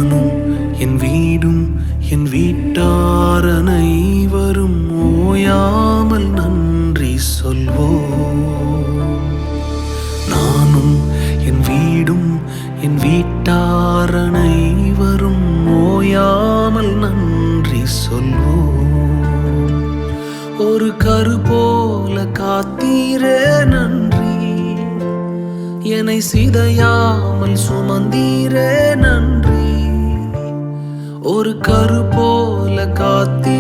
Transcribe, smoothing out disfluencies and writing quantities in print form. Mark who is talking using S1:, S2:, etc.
S1: நானும் என் வீடும் என் வீட்டார் அனைவரும் ஓயாமல் நன்றி சொல்வோம். நானும் என் வீடும் என் வீட்டார் அனைவரும் ஓயாமல் நன்றி சொல்வோம். ஒரு கரு போல காத்தீரே நன்றி, என்னை சிதையாமல் சுமந்தீரே நன்றி. ஒரு கரு போல காத்தீரே